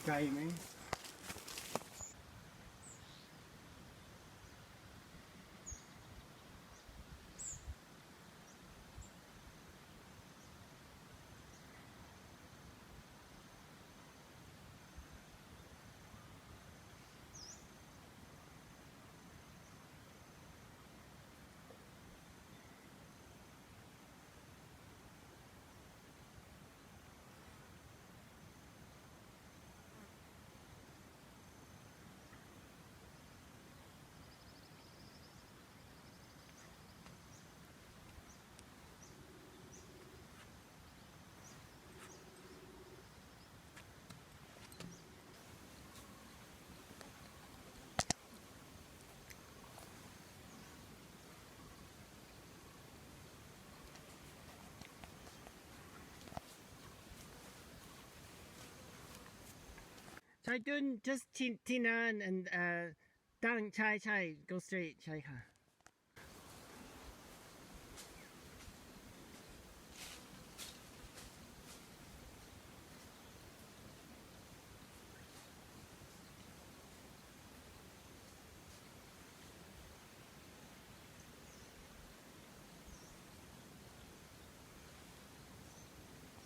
ไกลไหม ใช่ดุน just ที่นั่น and ตั้งใช่ go straight ใช่ค่ะ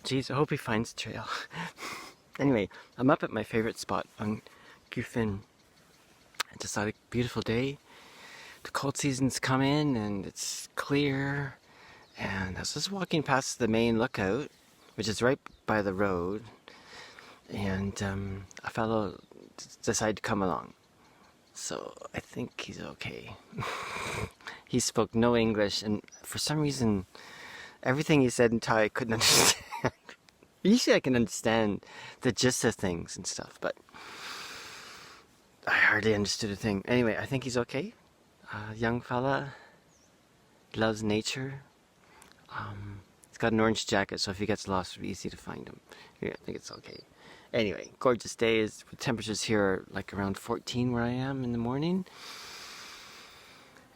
Jeez, I hope he finds the trail. Anyway, I'm up at my favorite spot on Kew Fin. I just had a beautiful day. The cold season's come in and it's clear. And I was just walking past the main lookout, which is right by the road. And a fellow decided to come along. So I think he's okay. He spoke no English, and for some reason, everything he said in Thai I couldn't understand. Usually I can understand the gist of things and stuff, but I hardly understood a thing. Anyway, I think he's okay. Young fella, loves nature. He's got an orange jacket, so if he gets lost, it'll be easy to find him. Yeah, I think it's okay. Anyway, gorgeous days. The temperatures here are like around 14 where I am in the morning.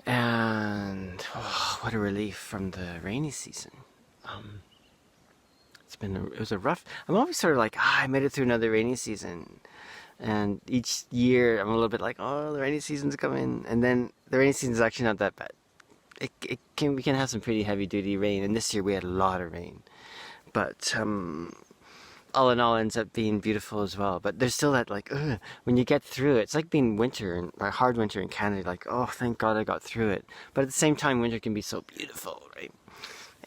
And what a relief from the rainy season. It was a rough, I'm always sort of like, I made it through another rainy season. And each year I'm a little bit like, oh, the rainy season's coming. And then the rainy season's actually not that bad. We can have some pretty heavy duty rain. And this year we had a lot of rain. But, all in all ends up being beautiful as well. But there's still that like, when you get through it, it's like being winter and hard winter in Canada. Like, oh, thank God I got through it. But at the same time, winter can be so beautiful, right?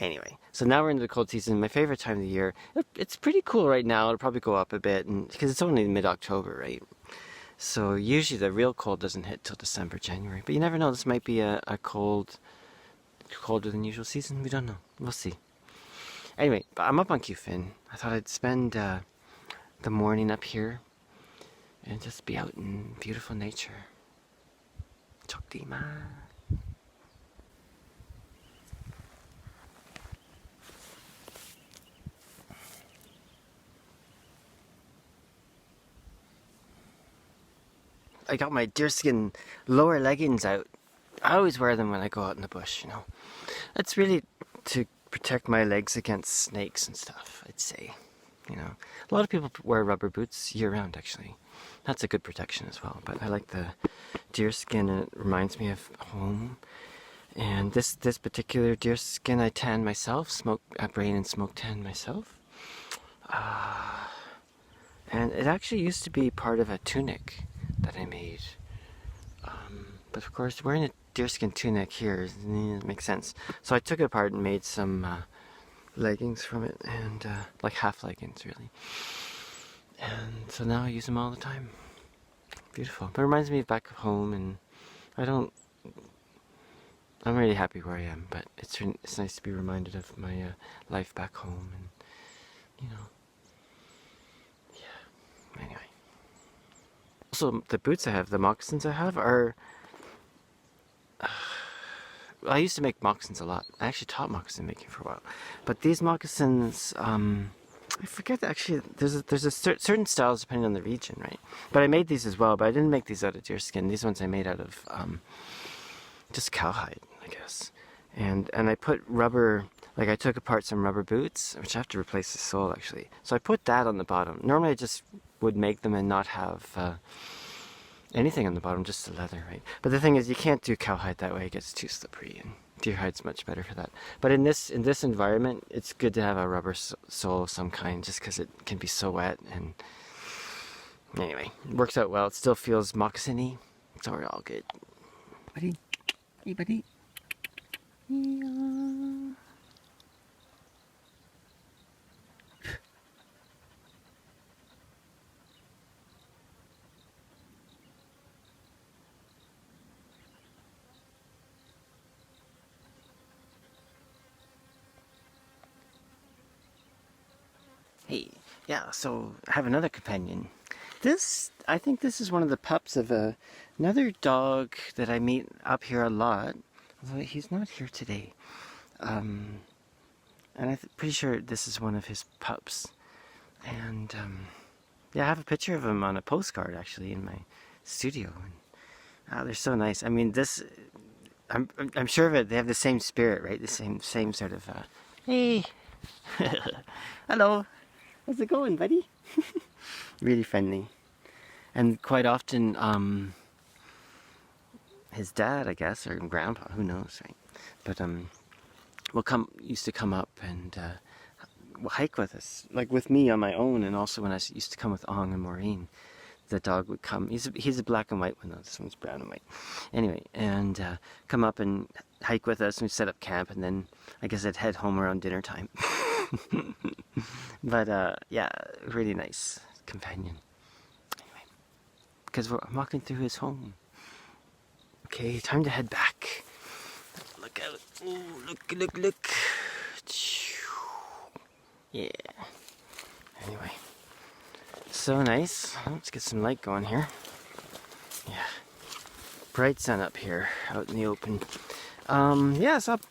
Anyway, so now we're into the cold season. My favorite time of the year. It's pretty cool right now. It'll probably go up a bit, and because it's only mid-October, right? So usually the real cold doesn't hit till December, January. But you never know. This might be a colder than usual season. We don't know. We'll see. Anyway, but I'm up on Kew Fin. I thought I'd spend the morning up here and just be out in beautiful nature. Chokdima. I got my deerskin lower leggings out. I always wear them when I go out in the bush, you know. It's really to protect my legs against snakes and stuff, I'd say. You know, a lot of people wear rubber boots year-round, actually. That's a good protection as well. But I like the deerskin, and it reminds me of home. And this particular deerskin I tan myself, brain and smoke tan myself. And it actually used to be part of a tunic that I made. But of course, wearing a deerskin tunic here makes sense. So I took it apart and made some leggings from it, and like half leggings, really. And so now I use them all the time. Beautiful. But it reminds me of back home, and I'm really happy where I am, but it's nice to be reminded of my life back home, and you know. Yeah. Anyway. Also, the boots I have, the moccasins I have are... I used to make moccasins a lot. I actually taught moccasin making for a while. But these moccasins, I forget actually, there's a certain styles depending on the region, right? But I made these as well, but I didn't make these out of deerskin. These ones I made out of just cowhide, I guess. And I put rubber, like I took apart some rubber boots, which I have to replace the sole actually. So I put that on the bottom. Normally I just would make them and not have anything on the bottom, just the leather, right? But the thing is, you can't do cowhide that way; it gets too slippery, and deer hide's much better for that. But in this environment, it's good to have a rubber sole of some kind, just because it can be so wet. And anyway, it works out well. It still feels moccasin-y, so we're all good. Buddy, hey buddy. Yeah. Hey, yeah, so I have another companion. I think this is one of the pups of another dog that I meet up here a lot, although he's not here today. And I'm pretty sure this is one of his pups. And yeah, I have a picture of him on a postcard actually in my studio. And they're so nice. I mean, I'm sure of it. They have the same spirit, right? The same sort of. Hey, hello. How's it going, buddy? Really friendly. And quite often, his dad, I guess, or grandpa, who knows, right? But used to come up and hike with us, like with me on my own, and also when I used to come with Ong and Maureen, the dog would come. He's a black and white one though. This one's brown and white. Anyway, and come up and hike with us, and we set up camp, and then I guess I'd head home around dinner time. But yeah, really nice companion. Anyway, because I'm walking through his home. Okay, time to head back. Look out! Ooh, look! Yeah. Anyway, so nice. Let's get some light going here. Yeah, bright sun up here, out in the open. Yeah, so I'll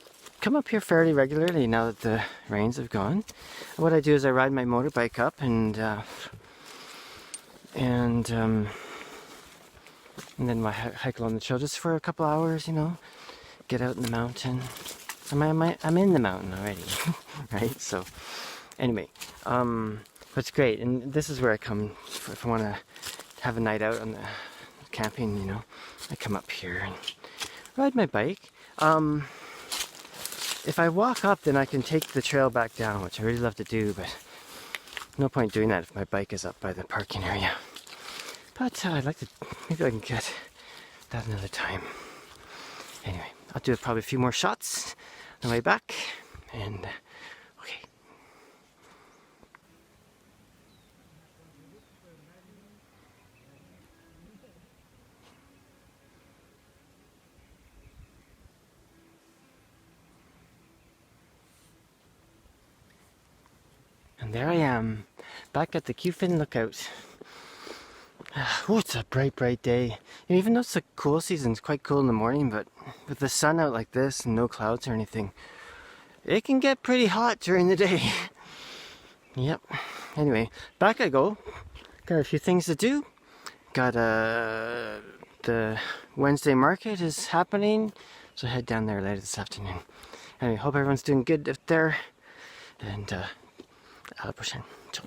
come up here fairly regularly now that the rains have gone. What I do is I ride my motorbike up and then I hike along the trail just for a couple hours, you know, get out in the mountain. I'm in the mountain already, right? So anyway, it's great, and this is where I come if I want to have a night out on the camping, you know. I come up here and ride my bike. If I walk up, then I can take the trail back down, which I really love to do, but no point doing that if my bike is up by the parking area. But I'd like to, maybe I can get that another time. Anyway, I'll do probably a few more shots on the way back, and okay. And there I am, back at the Kew Fin lookout. Oh, it's a bright day. And even though it's a cool season, it's quite cool in the morning, but with the sun out like this and no clouds or anything, it can get pretty hot during the day. Yep. Anyway, back I go. Got a few things to do. Got the Wednesday market is happening, so head down there later this afternoon. Anyway, hope everyone's doing good out there. And alla prochaine. Ciao.